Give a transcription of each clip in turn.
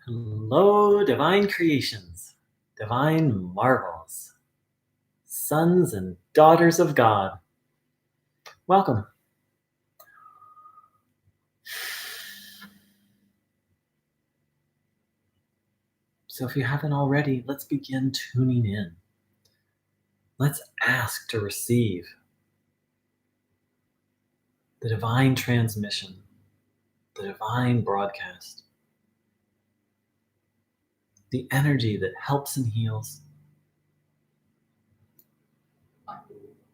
Hello, divine creations, divine marvels, sons and daughters of God. Welcome. So, if you haven't already, let's begin tuning in. Let's ask to receive the divine transmission, the divine broadcast, the energy that helps and heals.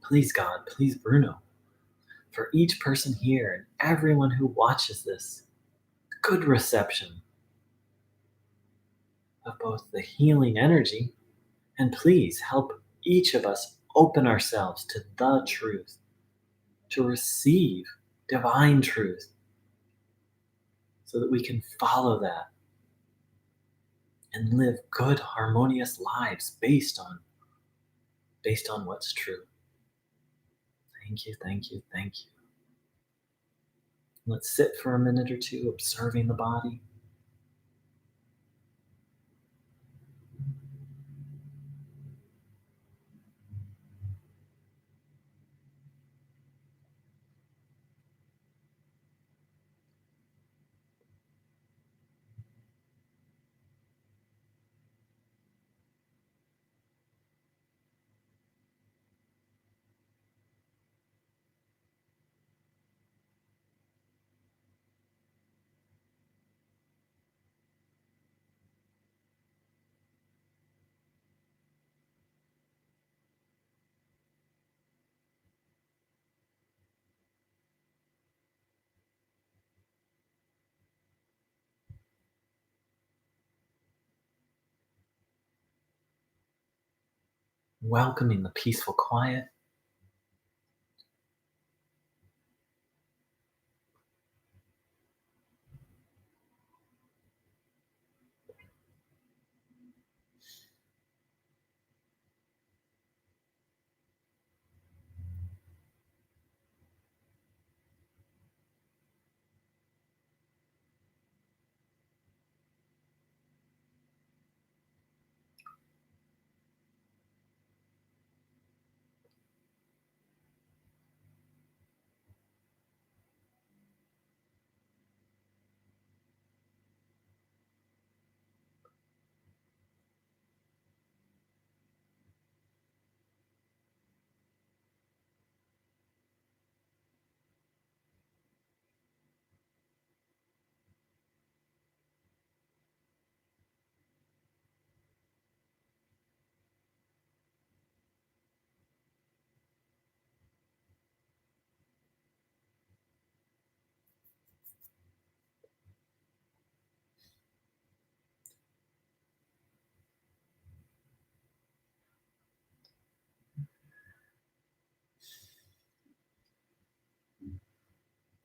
Please, God, please, Bruno, for each person here and everyone who watches this, good reception of both the healing energy. And please help each of us open ourselves to the truth, to receive divine truth, so that we can follow that and live good, harmonious lives based on what's true. Thank you, thank you, thank you. Let's sit for a minute or two observing the body. Welcoming the peaceful quiet.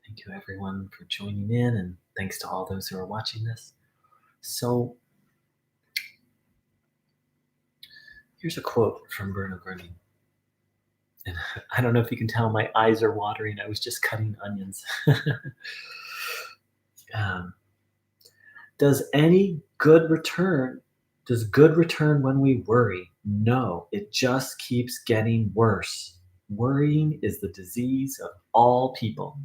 Thank you, everyone, for joining in, and thanks to all those who are watching this. So, here's a quote from Bruno Groening. And I don't know if you can tell, my eyes are watering. I was just cutting onions. um, does any good return? Does good return when we worry? No, it just keeps getting worse. Worrying is the disease of all people.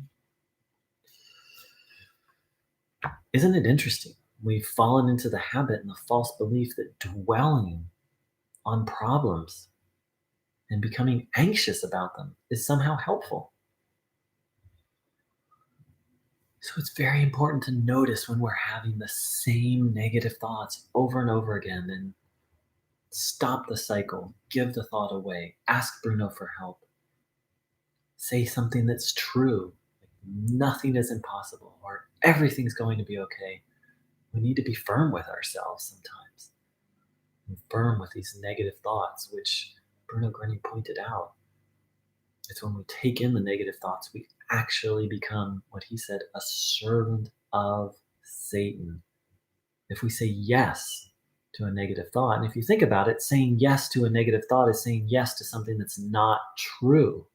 Isn't it interesting? We've fallen into the habit and the false belief that dwelling on problems and becoming anxious about them is somehow helpful. So it's very important to notice when we're having the same negative thoughts over and over again, and stop the cycle, give the thought away, ask Bruno for help, say something that's true, like nothing is impossible or everything's going to be okay. We need to be firm with ourselves sometimes, and firm with these negative thoughts, which Bruno Groening pointed out. It's when we take in the negative thoughts, we actually become, what he said, a servant of Satan. If we say yes to a negative thought, and if you think about it, saying yes to a negative thought is saying yes to something that's not true.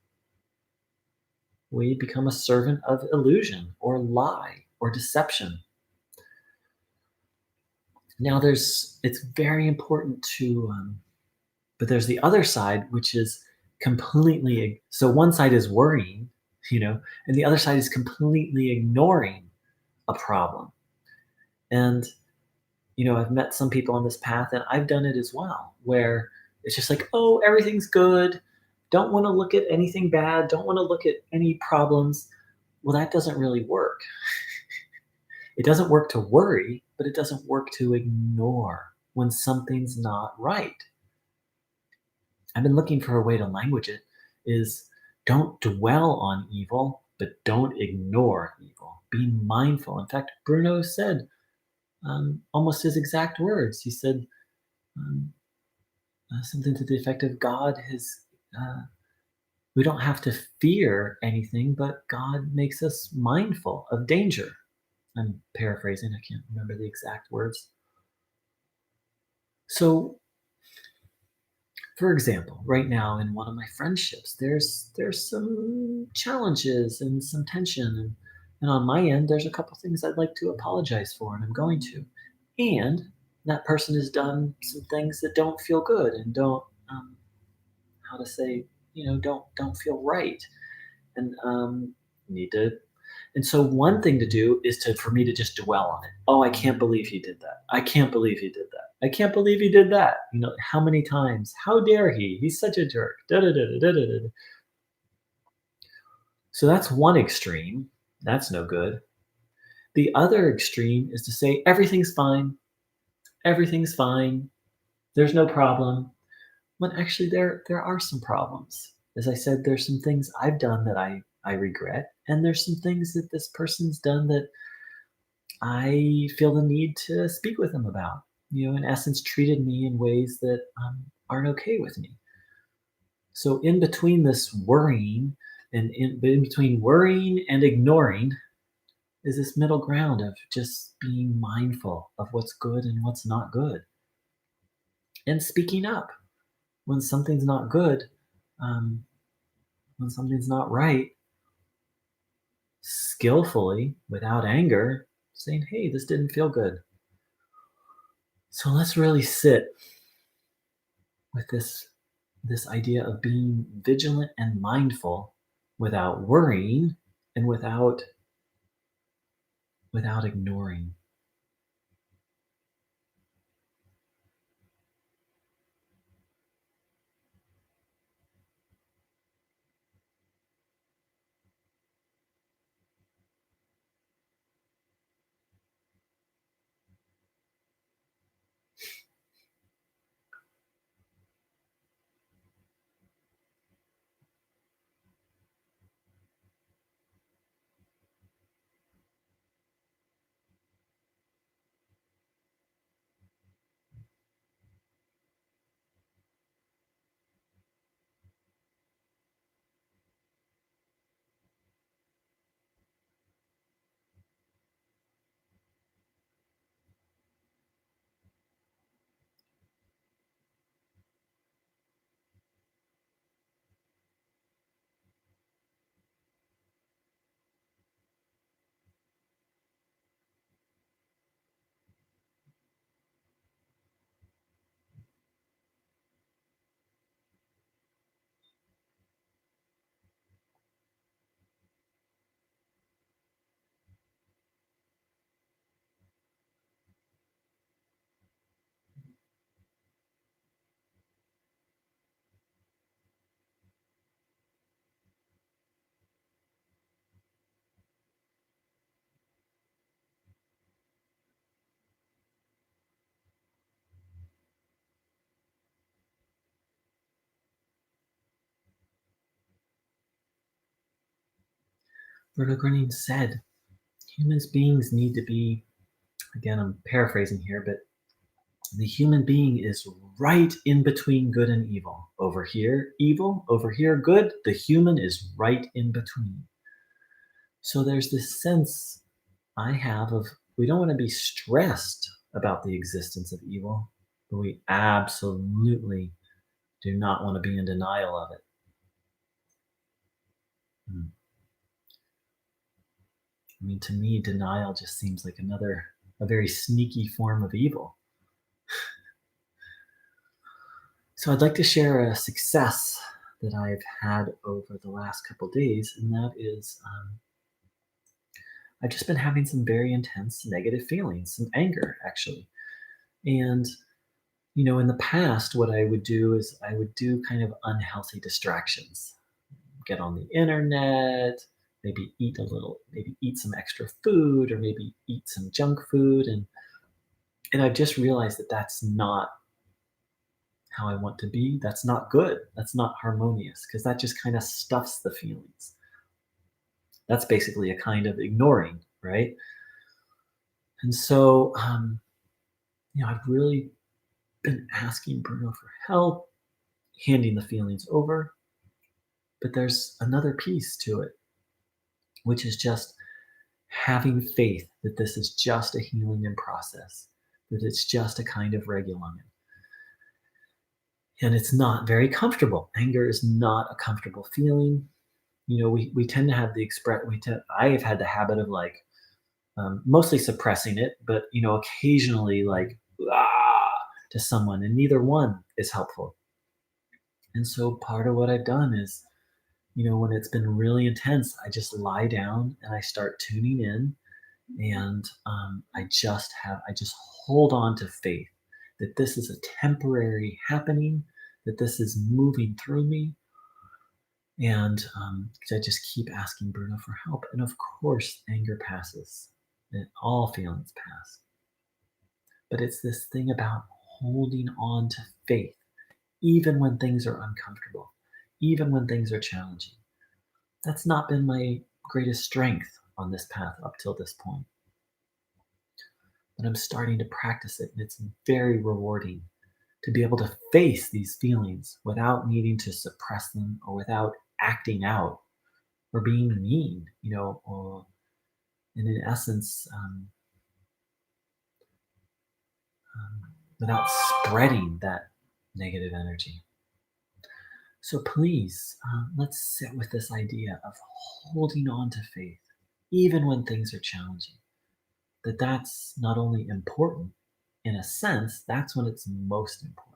We become a servant of illusion or lie or deception. Now, it's very important to, but there's the other side, which is so one side is worrying, and the other side is completely ignoring a problem. And, I've met some people on this path, and I've done it as well, where it's just like, oh, everything's good. Don't want to look at anything bad. Don't want to look at any problems. Well, that doesn't really work. It doesn't work to worry, but it doesn't work to ignore when something's not right. I've been looking for a way to language it is don't dwell on evil, but don't ignore evil. Be mindful. In fact, Bruno said almost his exact words. He said um, something to the effect of God has, uh, we don't have to fear anything, but God makes us mindful of danger. I'm paraphrasing, I can't remember the exact words. So, for example, right now in one of my friendships, there's some challenges and some tension, and on my end, there's a couple things I'd like to apologize for, and I'm going to. And that person has done some things that don't feel good and don't, um, how to say, don't feel right, and need to. And so one thing to do is for me to just dwell on it. Oh, I can't believe he did that. I can't believe he did that. I can't believe he did that. How many times? How dare he? He's such a jerk. Da, da, da, da, da, da, da. So that's one extreme. That's no good. The other extreme is to say everything's fine. Everything's fine. There's no problem. When actually there are some problems. As I said, there's some things I've done that I regret, and there's some things that this person's done that I feel the need to speak with them about. In essence, treated me in ways that aren't okay with me. So, in between this worrying and in between worrying and ignoring is this middle ground of just being mindful of what's good and what's not good and speaking up when something's not good, um, when something's not right, skillfully, without anger, saying, hey, this didn't feel good. So let's really sit with this idea of being vigilant and mindful without worrying and without ignoring. Bruno Groening said human beings need to be, again, I'm paraphrasing here, but the human being is right in between good and evil. Over here, evil, over here, good. The human is right in between. So there's this sense I have of we don't want to be stressed about the existence of evil, but we absolutely do not want to be in denial of it. Mm. I mean, to me, denial just seems like a very sneaky form of evil. So I'd like to share a success that I've had over the last couple days, and that is I've just been having some very intense negative feelings, some anger actually. And in the past, what I would do is I would do kind of unhealthy distractions, get on the internet, maybe eat some extra food, or maybe eat some junk food, and I've just realized that that's not how I want to be. That's not good. That's not harmonious because that just kind of stuffs the feelings. That's basically a kind of ignoring, right? And so, I've really been asking Bruno for help, handing the feelings over, but there's another piece to it, which is just having faith that this is just a healing in process, that it's just a kind of regulon. And it's not very comfortable. Anger is not a comfortable feeling. We tend to have I have had the habit of like mostly suppressing it, but occasionally like ah to someone, and neither one is helpful. And so part of what I've done is, when it's been really intense, I just lie down and I start tuning in, and I just hold on to faith that this is a temporary happening, that this is moving through me, and I just keep asking Bruno for help. And of course, anger passes, and all feelings pass. But it's this thing about holding on to faith, even when things are uncomfortable, even when things are challenging. That's not been my greatest strength on this path up till this point. But I'm starting to practice it, and it's very rewarding to be able to face these feelings without needing to suppress them or without acting out or being mean, and in essence, without spreading that negative energy. So please, let's sit with this idea of holding on to faith, even when things are challenging. That's not only important, in a sense, that's when it's most important.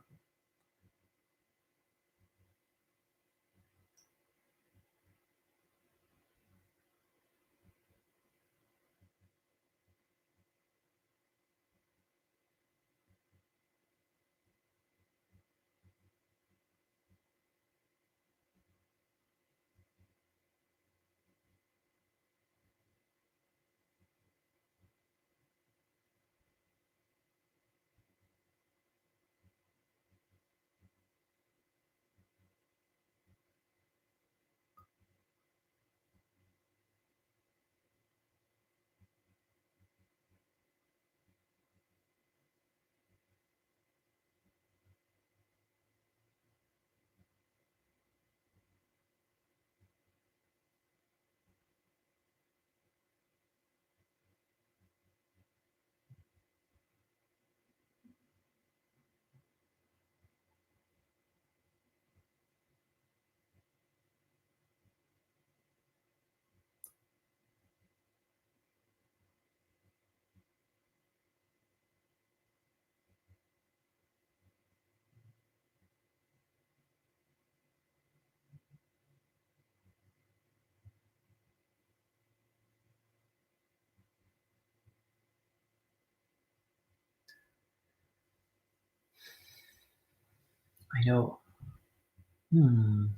I know.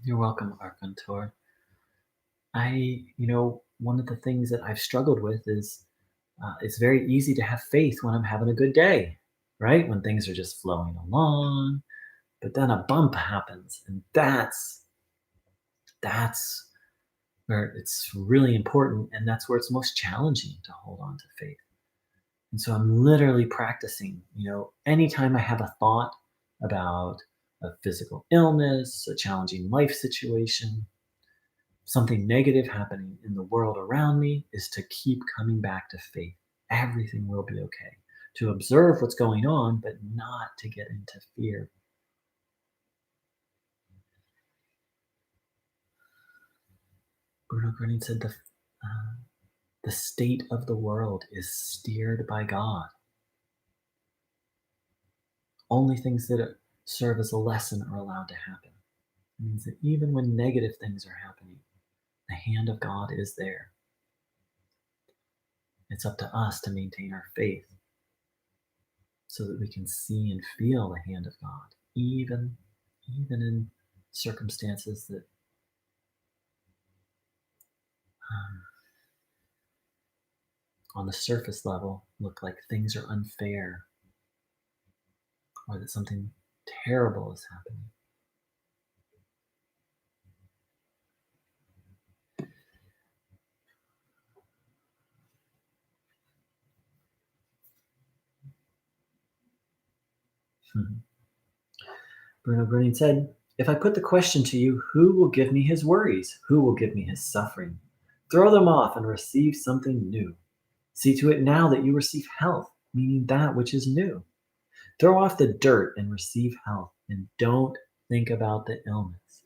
You're welcome, Arkantor. One of the things that I've struggled with is it's very easy to have faith when I'm having a good day, right? When things are just flowing along, but then a bump happens, and that's where it's really important, and that's where it's most challenging to hold on to faith. And so I'm literally practicing, anytime I have a thought about a physical illness, a challenging life situation, something negative happening in the world around me, is to keep coming back to faith. Everything will be okay. To observe what's going on, but not to get into fear. Bruno Groening said the state of the world is steered by God. Only things that are serve as a lesson are allowed to happen. It means that even when negative things are happening, the hand of God is there. It's up to us to maintain our faith so that we can see and feel the hand of God, even in circumstances that um, on the surface level look like things are unfair or that something terrible is happening. Mhm. Bruno Groening said, "If I put the question to you, who will give me his worries? Who will give me his suffering? Throw them off and receive something new. See to it now that you receive health, meaning that which is new. Throw off the dirt and receive health, and don't think about the illness."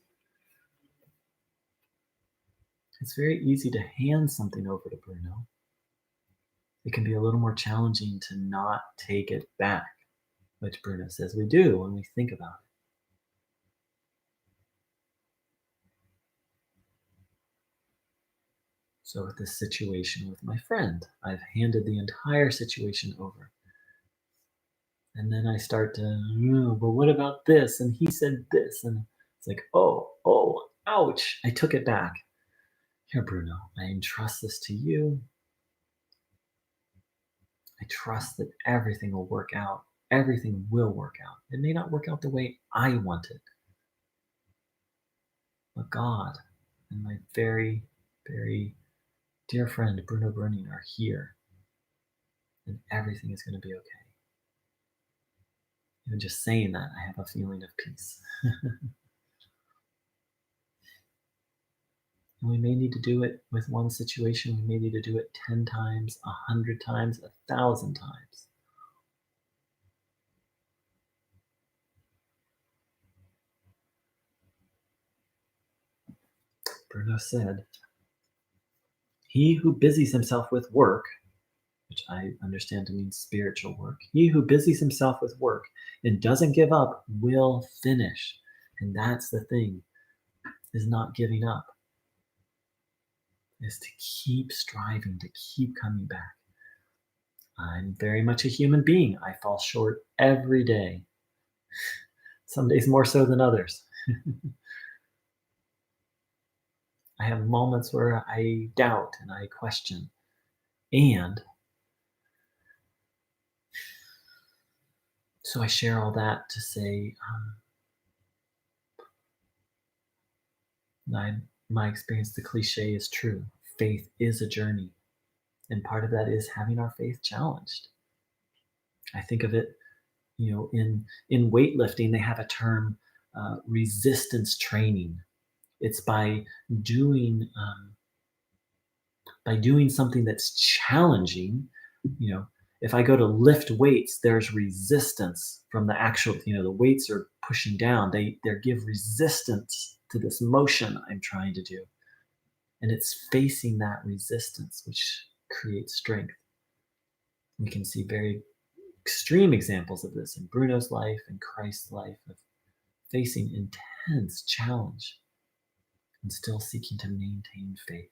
It's very easy to hand something over to Bruno. It can be a little more challenging to not take it back, which Bruno says we do when we think about it. So, with this situation with my friend, I've handed the entire situation over. And then I start to, "Oh, but what about this? And he said this." And it's like, oh, ouch. I took it back. Here, Bruno, I entrust this to you. I trust that everything will work out. Everything will work out. It may not work out the way I want it, but God and my very, very dear friend Bruno Groening are here, and everything is going to be okay. Even just saying that, I have a feeling of peace. And we may need to do it with one situation. We may need to do it 10 times, 100 times, 1,000 times. Bruno said, "He who busies himself with work," which I understand to mean spiritual work, "he who busies himself with work and doesn't give up will finish." And that's the thing, is not giving up, is to keep striving, to keep coming back. I'm very much a human being. I fall short every day, some days more so than others. I have moments where I doubt and I question. And so I share all that to say my, my experience, the cliche is true. Faith is a journey. And part of that is having our faith challenged. I think of it, in weightlifting, they have a term, resistance training. It's doing um, by doing something that's challenging. you know if I go to lift weights, there's resistance from the actual, the weights are pushing down. They give resistance to this motion I'm trying to do, and it's facing that resistance which creates strength. We can see very extreme examples of this in Bruno's life and Christ's life, of facing intense challenge and still seeking to maintain faith.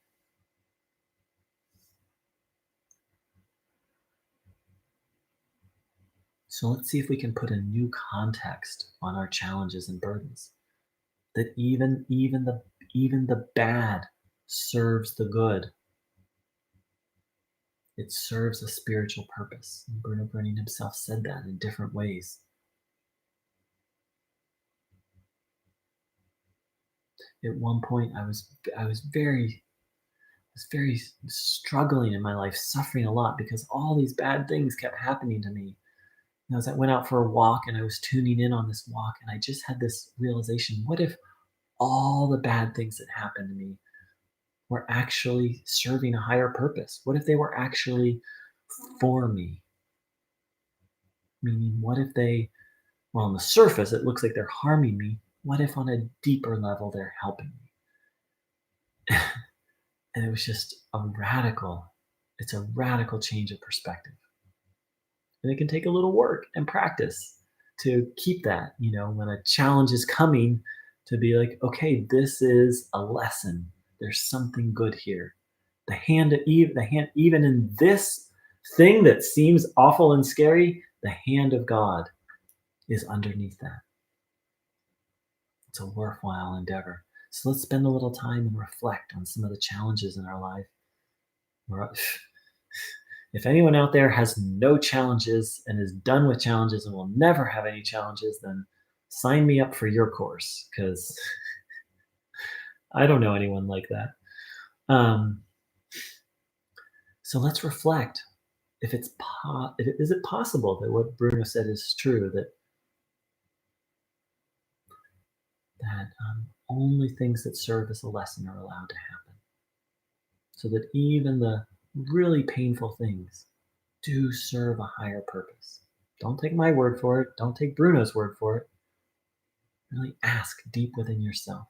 So let's see if we can put a new context on our challenges and burdens. That even the bad serves the good. It serves a spiritual purpose. And Bruno Groening himself said that in different ways. At one point, I was very struggling in my life, suffering a lot because all these bad things kept happening to me. And as I went out for a walk and I was tuning in on this walk, and I just had this realization: what if all the bad things that happened to me were actually serving a higher purpose? What if they were actually for me? Meaning, what if well, on the surface, it looks like they're harming me. What if on a deeper level, they're helping me? And it was just it's a radical change of perspective. And it can take a little work and practice. to keep that, when a challenge is coming, to be like, okay, this is a lesson. There's something good here. The hand, even in this thing that seems awful and scary, the hand of God is underneath that. It's a worthwhile endeavor. So let's spend a little time and reflect on some of the challenges in our life. We're- If anyone out there has no challenges and is done with challenges and will never have any challenges, then sign me up for your course, because I don't know anyone like that. Um, so let's reflect. Is it possible that what Bruno said is true, that only things that serve as a lesson are allowed to happen, so that even the really painful things do serve a higher purpose. Don't take my word for it. Don't take Bruno's word for it. Really ask deep within yourself.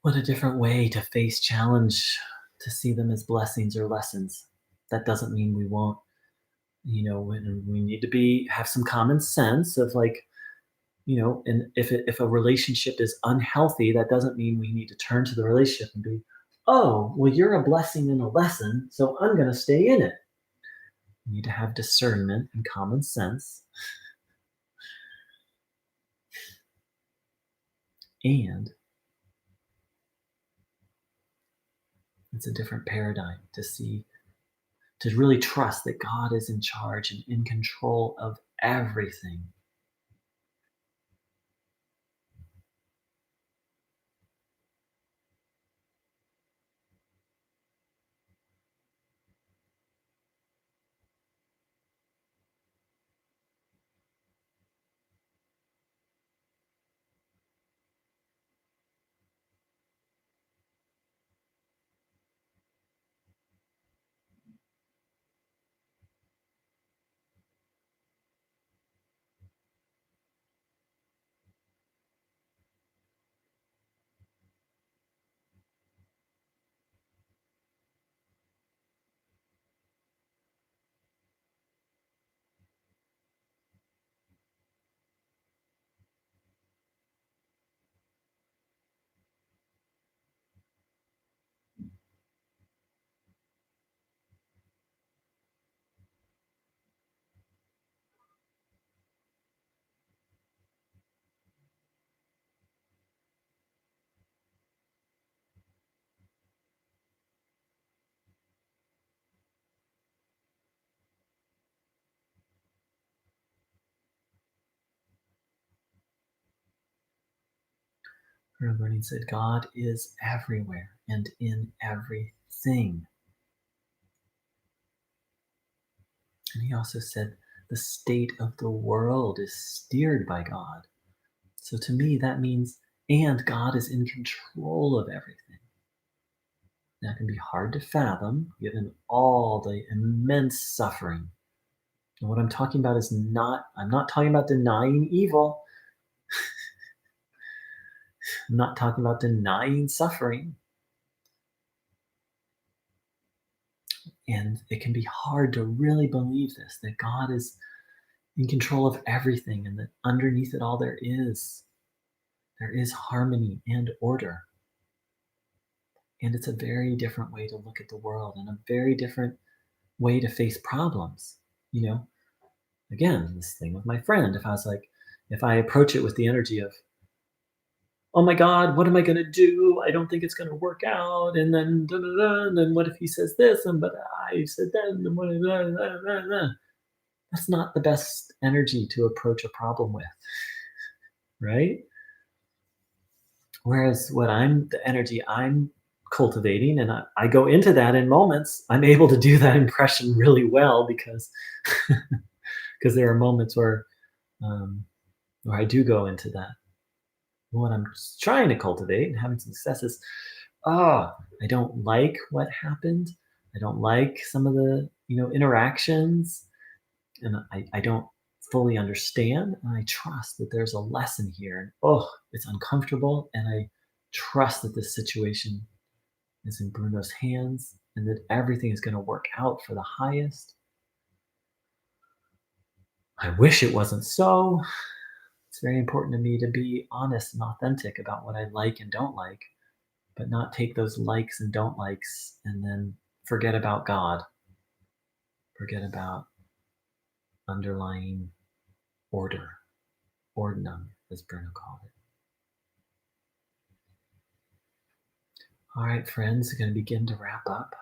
What a different way to face challenge, to see them as blessings or lessons. That doesn't mean we won't, when we need to have some common sense of, like, and if a relationship is unhealthy, that doesn't mean we need to turn to the relationship and be, oh, well, you're a blessing and a lesson, so I'm going to stay in it. We need to have discernment and common sense, and it's a different paradigm to really trust that God is in charge and in control of everything. Bruno Groening said, God is everywhere and in everything. And he also said, the state of the world is steered by God. So to me, that means, and God is in control of everything. That can be hard to fathom given all the immense suffering And what I'm talking about is not, I'm not talking about denying evil. I'm not talking about denying suffering. And it can be hard to really believe this, that God is in control of everything and that underneath it all there is harmony and order. And it's a very different way to look at the world and a very different way to face problems. You know, again, this thing with my friend, if I approach it with the energy of, oh my God, what am I going to do? I don't think it's going to work out. And then, da, da, da, and then what if he says this? And but I said that. And what, da, da, da, da. That's not the best energy to approach a problem with, right? Whereas the energy I'm cultivating, and I go into that in moments, I'm able to do that impression really well because there are moments um, where I do go into that. What I'm trying to cultivate and having success is, ah, I don't like what happened. I don't like some of the interactions, and I don't fully understand. And I trust that there's a lesson here. And oh, it's uncomfortable, and I trust that this situation is in Bruno's hands and that everything is going to work out for the highest. I wish it wasn't so. It's very important to me to be honest and authentic about what I like and don't like, but not take those likes and don't likes and then forget about God, forget about underlying order, ordnung, as Bruno called it. All right, friends, we're going to begin to wrap up.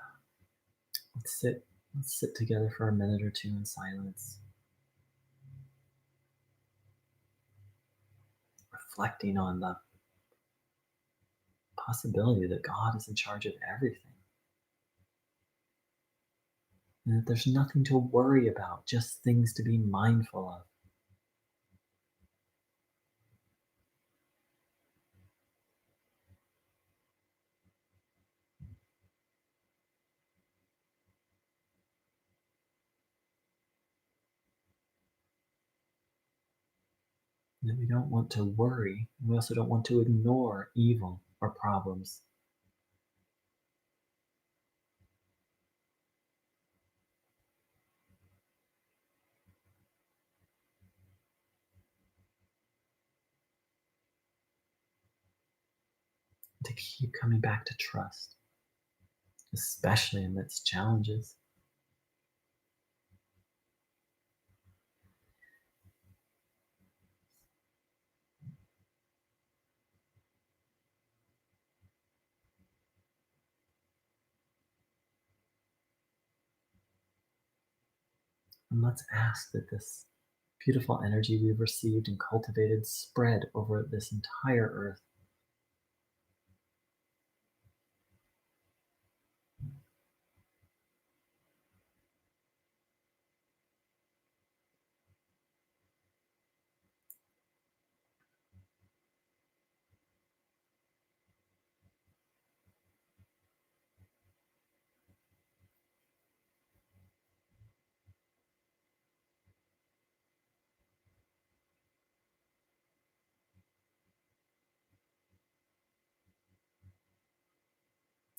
Let's sit. Let's sit together for a minute or two in silence, reflecting on the possibility that God is in charge of everything and that there's nothing to worry about, just things to be mindful of. And that we don't want to worry. We also don't want to ignore evil or problems. To keep coming back to trust, especially amidst challenges. And let's ask that this beautiful energy we've received and cultivated spread over this entire earth.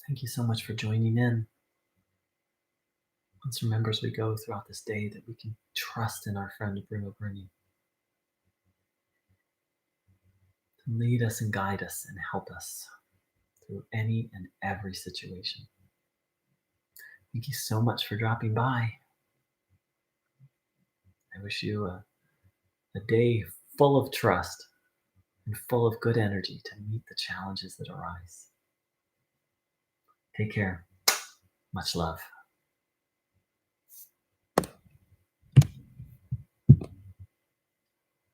Thank you so much for joining in. Let's remember as we go throughout this day that we can trust in our friend Bruno Groening to lead us and guide us and help us through any and every situation. Thank you so much for dropping by. I wish you a day full of trust and full of good energy to meet the challenges that arise. Take care. Much love.